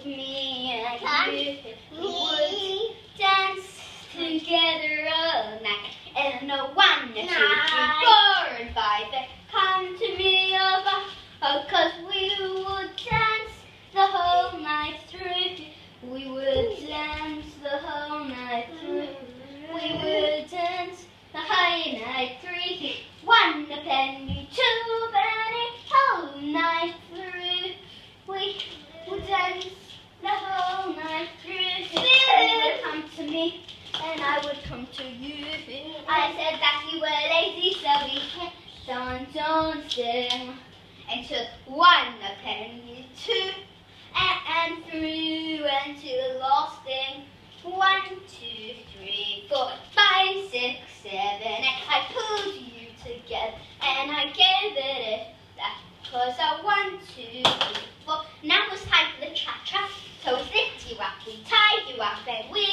me and you would dance together all night. And no 1, 2, 3, 4, and 5, and come to me over, cause we would dance the whole night through. We would dance the whole night through. We would dance the whole night through. 1 penny, 2 penny, whole night through. We would dance the whole night through. You would come to me and I would come to you. I said that you were lazy, so we kept on dancing until 1 penny, 2 and 3 until the last thing. 1, 2, 3, 4, 5, 6, 7, 8. I pulled you together and I gave it that. Cause I 1, 2, 3, 4. Now it's time for the cha-cha. So we lift you up, we tie you up, and we